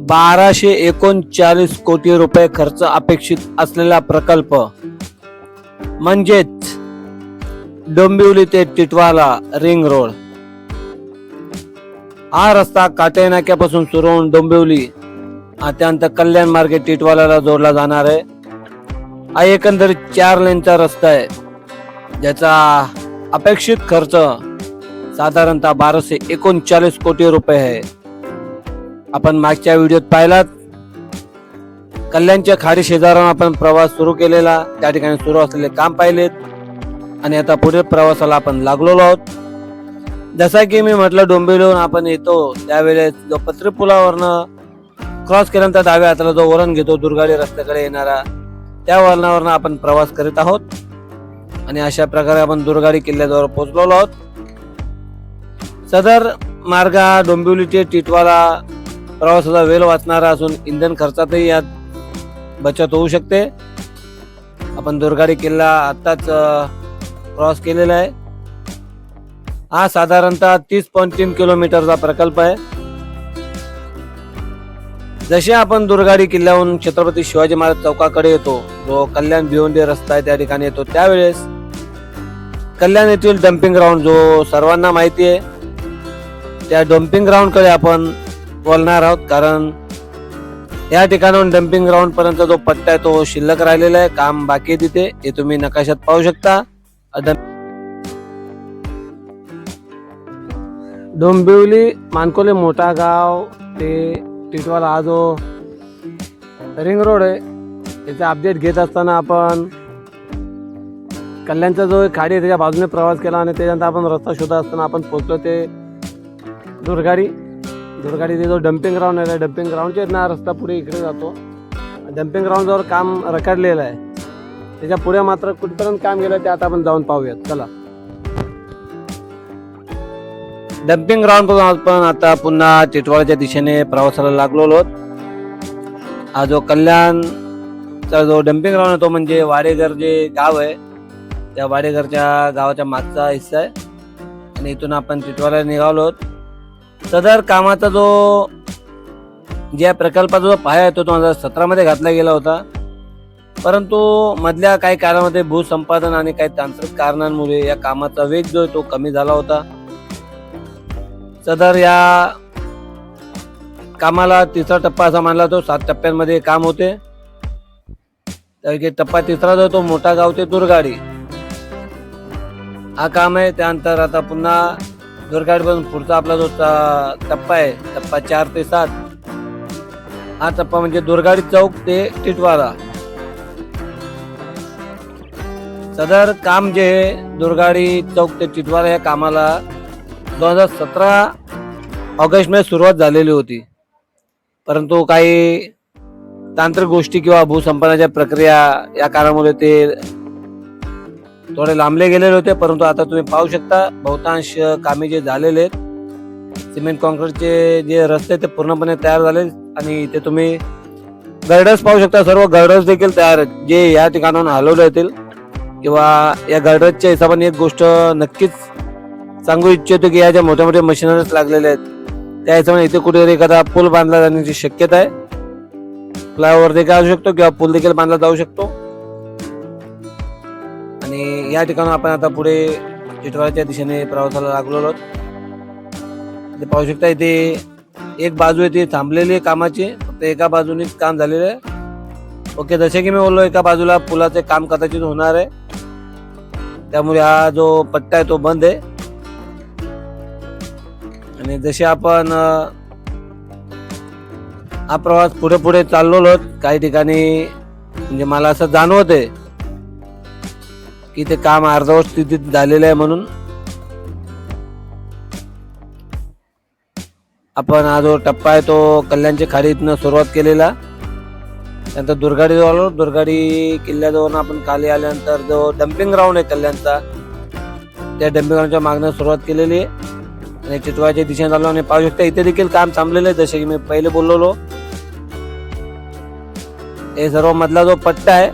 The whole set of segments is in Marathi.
1239 कोटी रुपये खर्च अपेक्षित असलेला प्रकल्प म्हणजेच डोंबिवली ते टिटवाला रिंग रोड। हा रस्ता काटे नाक्यापासून सुरू होऊन डोंबिवली त्यानंतर कल्याण मार्गे टिटवालाला जोडला जाणार आहे। हा एकंदरीत 4 लेनचा रस्ता आहे, ज्याचा अपेक्षित खर्च साधारणतः 1239 कोटी रुपये आहे। आपण मागच्या व्हिडिओत पाहिलात, कल्याणच्या खाडी शेजारून आपण प्रवास सुरू केलेला, त्या ठिकाणी सुरू असलेले काम पाहिलेत आणि आता पुढील प्रवासाला आपण लागलेलो आहोत। जसा की मी म्हटलं, डोंबिवलीहून आपण येतो त्यावेळेस जो पत्रे पुलावरनं क्रॉस केल्यानंतर डाव्या हाताला जो वळण घेतो दुर्गाडी रस्त्याकडे येणारा, त्या वळणावरनं आपण प्रवास करीत आहोत आणि अशा प्रकारे आपण दुर्गाडी किल्ल्याजवळ पोहोचलेलो आहोत। सदर मार्ग डोंबिवली ते टिटवाला प्रवासाचा वेळ वाचणारा असून इंधन खर्चातही यात बचत होऊ शकते। आपण दुर्गाडी किल्ला आताच क्रॉस केलेला आहे। हा साधारणतः 30.3 किलोमीटरचा प्रकल्प आहे। जसे आपण दुर्गाडी किल्ल्याहून छत्रपती शिवाजी महाराज चौकाकडे येतो, जो कल्याण भिवंडी रस्ता आहे त्या ठिकाणी येतो, त्यावेळेस कल्याण येथील डम्पिंग ग्राउंड जो सर्वांना माहिती आहे, त्या डम्पिंग ग्राउंड कडे आपण बोलणार आहोत। कारण या ठिकाणाहून डम्पिंग ग्राउंड पर्यंत जो पट्टा आहे तो शिल्लक राहिलेला आहे, काम बाकी आहे तिथे, हे तुम्ही नकाशात पाहू शकता। डोंबिवली मानकोली मोठा गाव ते टिटवाला हा जो रिंग रोड आहे, याचा अपडेट घेत असताना आपण कल्याणचा जो खाडी आहे त्याच्या बाजूने प्रवास केला आणि त्याच्यानंतर आपण रस्ता शोधत असताना आपण पोहोचलो ते दुर्गाडी ते जो डम्पिंग ग्राउंड आहे, डम्पिंग ग्राउंडच्या ना रस्ता पुढे इकडे जातो। डम्पिंग ग्राउंडवर काम रखडलेलं आहे, त्याच्या पुढे मात्र कुठपर्यंत काम गेलं ते आता आपण जाऊन पाहूयात, चला। डम्पिंग ग्राउंड पासून आपण आता पुन्हा टिटवाळाच्या दिशेने प्रवासाला लागलेलो आहोत। हा जो कल्याणचा जो डम्पिंग ग्राउंड आहे तो म्हणजे वाडेघर जे गाव आहे, त्या वाडेघरच्या गावाच्या मागचा हिस्सा आहे आणि इथून आपण टिटवाळ्याला निघालो आहोत। सदर कामाचा जो ज्या प्रकल्पाचा जो पाया आहे तो 2017 मध्ये घातला गेला होता, परंतु मधल्या काही काळामध्ये भूसंपादन आणि काही तांत्रिक कारणांमुळे या कामाचा वेग जो आहे तो कमी झाला होता। सदर या कामाला तिसरा टप्पा असा मानला तो 7 टप्प्यांमध्ये काम होते। त्यापैकी टप्पा तिसरा जो तो मोठा गाव ते दुर्गाडी हा काम आहे। त्यानंतर आता पुन्हा दुर्गाडी पासून पुढचा आपला जो टप्पा आहे, टप्पा 4 ते 7, हा टप्पा म्हणजे दुर्गाडी चौक ते टिटवाला। सदर काम जे दुर्गाडी चौक ते टिटवाला या कामाला 2017 ऑगस्ट मध्ये सुरुवात झालेली होती, परंतु काही तांत्रिक गोष्टी किंवा भूसंपादनाच्या प्रक्रिया या काळामुळे ते थोडे लांबले गेलेले होते। परंतु आता तुम्ही पाहू शकता बहुतांश कामे जे झालेले आहेत, सिमेंट कॉन्क्रीटचे जे रस्ते ते पूर्णपणे तयार झाले आणि इथे तुम्ही गर्डर्स पाहू शकता। सर्व गर्डर्स देखील तयार आहेत, जे या ठिकाणाहून हलवले येतील किंवा या गर्डर्सच्या हिशोबाने एक गोष्ट नक्कीच सांगू इच्छितो की या ज्या मोठ्या मोठ्या मशिनरीज लागलेल्या आहेत त्या हिशोबाने इथे कुठेतरी एखादा पूल बांधला जाण्याची शक्यता आहे। फ्लायओव्हर देखील असू शकतो किंवा पूल देखील बांधला जाऊ शकतो। आणि या ठिकाणी आपण आता पुढे टिटवाळ्याच्या दिशेने प्रवासाला लागलो आहोत। ते पाहू शकता इथे एक बाजू आहे ती थांबलेली आहे कामाची, फक्त एका बाजूनेच काम झालेलं आहे। ओके, जसे की मी बोललो एका बाजूला पुलाचे काम कदाचित होणार आहे, त्यामुळे हा जो पट्टा आहे तो बंद आहे। आणि जसे आपण हा प्रवास पुढे पुढे चाललो आहोत, काही ठिकाणी म्हणजे मला असं जाणवत आहे की ते काम अर्धवट स्थितीत झालेलं आहे। म्हणून आपण हा जो टप्पा आहे तो कल्याणच्या खाडीतनं सुरुवात केलेला, त्यानंतर दुर्गाडी जवळ आलो। दुर्गाडी किल्ल्याजवळ आपण खाली आल्यानंतर जो डम्पिंग ग्राउंड आहे कल्याणचा, त्या डम्पिंग ग्राउंडच्या मागणं सुरुवात केलेली आहे आणि टिटवाळ्याच्या दिशेने चाललो आणि पाहू शकता इथे देखील काम थांबलेलं आहे। जसे की मी पहिले बोललो, हे सर्व मधला जो पट्टा आहे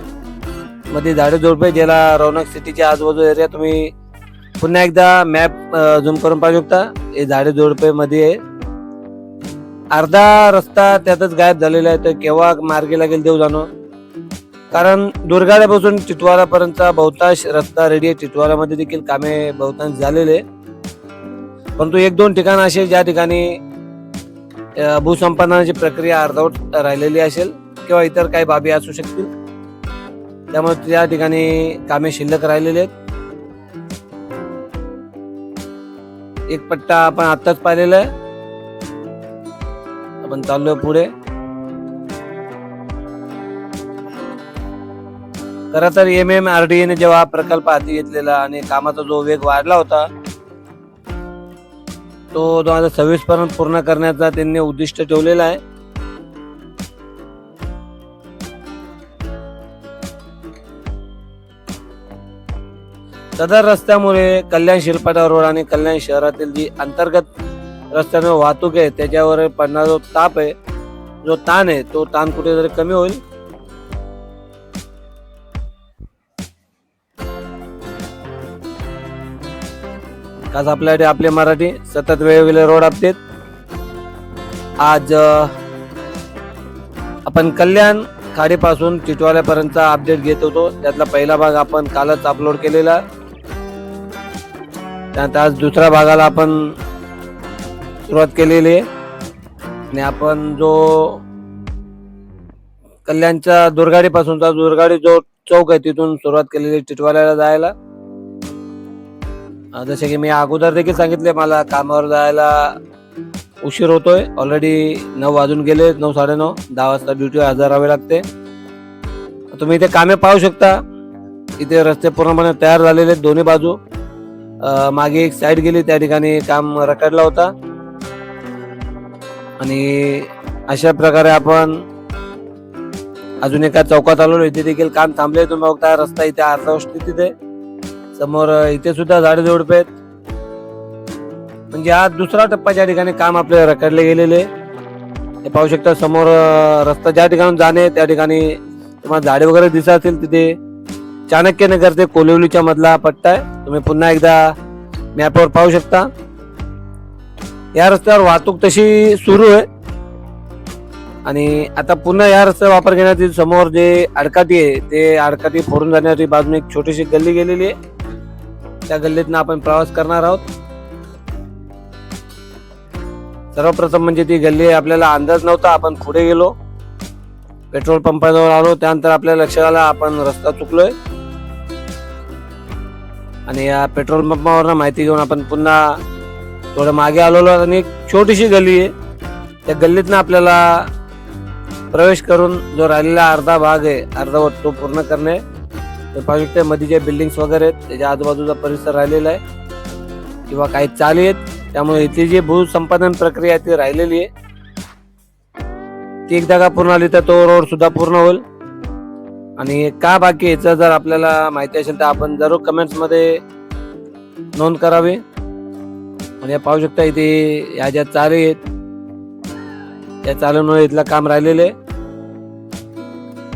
मध्ये झाडे झुडपे, ज्याला रौनक सिटीच्या आजूबाजू एरिया तुम्ही पुन्हा एकदा मॅप झूम करून पाहू शकता। हे झाडे झुडपे मध्ये आहे अर्धा रस्ता त्यातच गायब झालेला आहे. तर केव्हा मार्गी लागेल देव जाणो. कारण दुर्गाड्यापासून टिटवाळापर्यंतचा बहुतांश रस्ता रेडी आहे. टिटवाळामध्ये देखील कामे बहुतांश झालेले, परंतु एक दोन ठिकाण असे ज्या ठिकाणी भूसंपादनाची प्रक्रिया अर्धवट राहिलेली असेल किंवा इतर काही बाबी असू शकतील, त्यामुळे त्या ठिकाणी कामे शिल्लक राहिलेले आहेत. एक पट्टा आपण आत्ताच पाहिलेला आहे. आपण चाललोय पुढे. खरं तर MMRDA ने जेव्हा प्रकल्प हाती घेतलेला आणि कामाचा जो वेग वाढला होता तो 2026 पर्यंत पूर्ण करण्याचा त्यांनी उद्दिष्ट ठेवलेला आहे. सदर रस्त्यामुळे कल्याण शिरपाटा रोड आणि कल्याण शहरातील जी अंतर्गत रस्त्याने वाहतूक आहे त्याच्यावर पडणारा जो ताप आहे, जो ताण आहे, तो ताण कुठेतरी कमी होईल. खास आपल्याकडे आपले मराठी सतत वेळोवेळी रोड अपडेट. आज आपण कल्याण खाडीपासून टिटवाळ्यापर्यंतचा अपडेट घेत होतो. त्यातला पहिला भाग आपण कालच अपलोड केलेला. त्यानंतर आज दुसऱ्या भागाला आपण सुरुवात केलेली आहे. आणि आपण जो कल्याणच्या दुर्गाडीपासूनचा दुर्गाडी जो चौक आहे तिथून सुरुवात केलेली टिटवाळ्याला जायला. जसे की मी अगोदर देखील सांगितले, मला कामावर जायला उशीर होतोय. ऑलरेडी 9 वाजून गेले, 9 साडेनऊ, 10 वाजता ड्युटी हजर राहावे लागते. तुम्ही इथे कामे पाहू शकता. इथे रस्ते पूर्णपणे तयार झालेले आहेत दोन्ही बाजू. मागे एक साईड गेली, त्या ठिकाणी काम रखडला होता. आणि अशा प्रकारे आपण अजून एका चौकात आलो. इथे देखील काम थांबले. तुम्ही बघता रस्ता इथे अर्धवट स्थितीत आहे. समोर इथे सुद्धा झाडे झुडपे आहेत. म्हणजे हा दुसरा टप्पा ज्या ठिकाणी काम आपले रखडले गेलेले हे पाहू शकता. समोर रस्ता ज्या ठिकाणी जाणे त्या ठिकाणी तुम्हाला झाडे वगैरे दिसत असतील. तिथे चाणक्यनगर ते कोलिवलीच्या मधला पट्टा आहे. तुम्ही पुन्हा एकदा मॅपवर पाहू शकता. या रस्त्यावर वाहतूक तशी सुरू आहे. आणि आता पुन्हा या रस्त्याचा वापर घेण्याची समोर जे आडकाठी आहे ते आडकाठी फोडून जाण्याची बाजूने एक छोटीशी गल्ली गेलेली आहे. त्या गल्लीतनं आपण प्रवास करणार आहोत. सर्वप्रथम म्हणजे ती गल्ली आपल्याला अंदाज नव्हता. आपण पुढे गेलो, पेट्रोल पंपाजवळ आलो, त्यानंतर आपल्याला लक्षात आलं आपण रस्ता चुकलोय. आणि या पेट्रोल पंपावर माहिती घेऊन आपण पुन्हा थोडं मागे आलेलो. आणि एक छोटीशी गल्ली आहे, त्या गल्लीतनं आपल्याला प्रवेश करून जो राहिलेला अर्धा भाग आहे अर्धवट तो पूर्ण करणे. पाहू शकता मध्ये जे बिल्डिंग्स वगैरे आहेत त्याच्या आजूबाजूचा परिसर राहिलेला आहे किंवा काही चाली आहेत. त्यामुळे इथली जी भूसंपादन प्रक्रिया ती राहिलेली आहे. ती एकदा का पूर्ण आली तर तो रोड सुद्धा पूर्ण होईल. आणि का बाकी याचं जर आपल्याला माहिती असेल तर आपण जरूर कमेंट्स मध्ये नोंद करावी. आणि पाहू शकता इथे या ज्या चाली आहेत त्या चालूमुळे इथलं काम राहिलेलं आहे.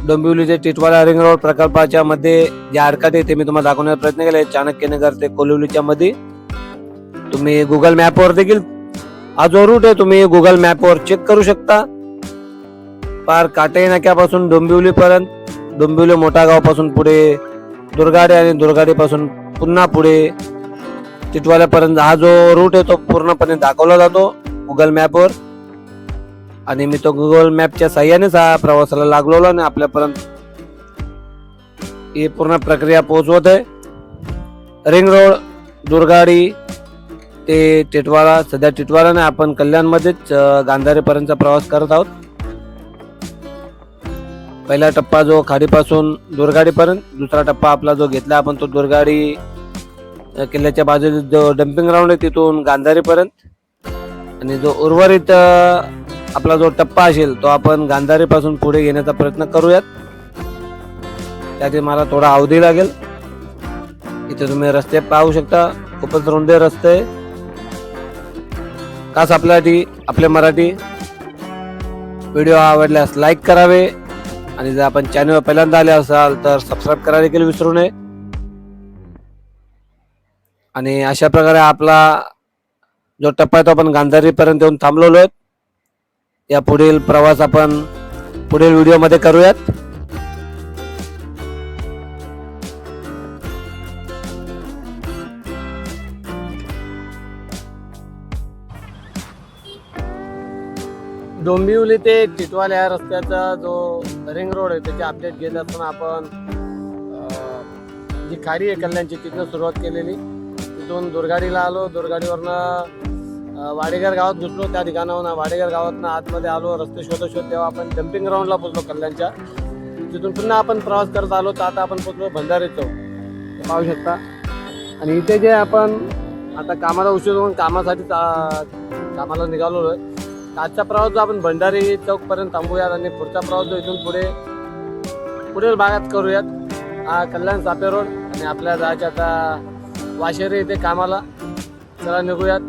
डोंबिवलीचे टिटवाळा रिंग रोड प्रकल्पाच्या मध्ये जे आडकाठी आहे ते मी तुम्हाला दाखवण्याचा प्रयत्न केला. चाणक्यनगर ते कोलिवलीच्या मध्ये तुम्ही गुगल मॅपवर देखील हा जो रूट आहे तुम्ही गुगल मॅपवर चेक करू शकता. पार काटे नाक्यापासून डोंबिवली पर्यंत, डोंबिवली मोठा गावापासून पुढे दुर्गाडी आणि दुर्गाडी पासून पुन्हा पुढे टिटवाळ्यापर्यंत हा जो रूट आहे तो पूर्णपणे दाखवला जातो गुगल मॅपवर. आणि मी तो गुगल मॅपच्या साह्यानेच हा प्रवासाला लागलो आणि आपल्यापर्यंत ही पूर्ण प्रक्रिया पोहोचवत आहे. रिंग रोड दुर्गाडी ते टिटवाळा. सध्या टिटवाळाने आपण कल्याणमध्येच गांधारीपर्यंतचा प्रवास करत आहोत. पहिला टप्पा जो खाडीपासून दुर्गाडीपर्यंत, दुसरा टप्पा आपला जो घेतला आपण तो दुर्गाडी किल्ल्याच्या बाजूला जो डम्पिंग ग्राउंड आहे तिथून गांधारीपर्यंत. आणि जो उर्वरित आपला जो टप्पा असेल तो आपण गांधारीपासून पुढे घेण्याचा प्रयत्न करूयात. त्यासाठी मला थोडा अवधी लागेल. इथे तुम्ही रस्ते पाहू शकता, खूपच रुंद रस्ते. खास आपल्यासाठी आपले मराठी व्हिडिओ आवडल्यास लाईक करावे. आणि जर आपण चॅनलवर पहिल्यांदा आले असाल तर सबस्क्राईब करायला देखील विसरू नये. आणि अशा प्रकारे आपला जो टप्पा आहे तो आपण गांधारीपर्यंत येऊन थांबलेलो आहे. या पुढील प्रवास आपण पुढील व्हिडिओमध्ये करूयात. डोंबिवली ते टिटवाला या रस्त्याचा जो रिंग रोड आहे त्याची अपडेट घेत असताना आपण जी खाडी आहे कल्याणची तिथनं सुरुवात केलेली. तिथून दुर्गाडीला आलो, दुर्गाडीवरनं वाडेघर गावात घुसलो. त्या ठिकाणाहून वाडेघर गावातनं आतमध्ये आलो. रस्ते शोधत तेव्हा आपण डम्पिंग ग्राउंडला पोहोचलो कल्याणच्या. तिथून पुन्हा आपण प्रवास करत आलो तर आता आपण पोहोचलो भंडारी चौक, हे पाहू शकता. आणि इथे जे आपण आता कामाला उशीर होऊन कामाला निघालो आहे. आजचा प्रवास जो आपण भंडारी चौकपर्यंत थांबूयात आणि पुढचा प्रवास जो इथून पुढील भागात करूयात. हा कल्याण सापे रोड आणि आपल्या जायचे आता वाशेरी इथे कामाला. चला निघूयात.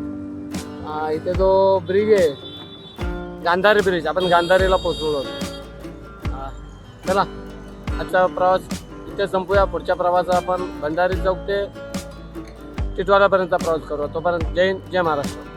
इथे जो ब्रिज आहे गांधारी ब्रिज, आपण गांधारीला पोहोचलो. चला आजचा प्रवास इथे संपूया. पुढच्या प्रवासात आपण भंडारी चौक ते टिटवालापर्यंतचा प्रवास करू. तोपर्यंत जय हिंद, जय महाराष्ट्र.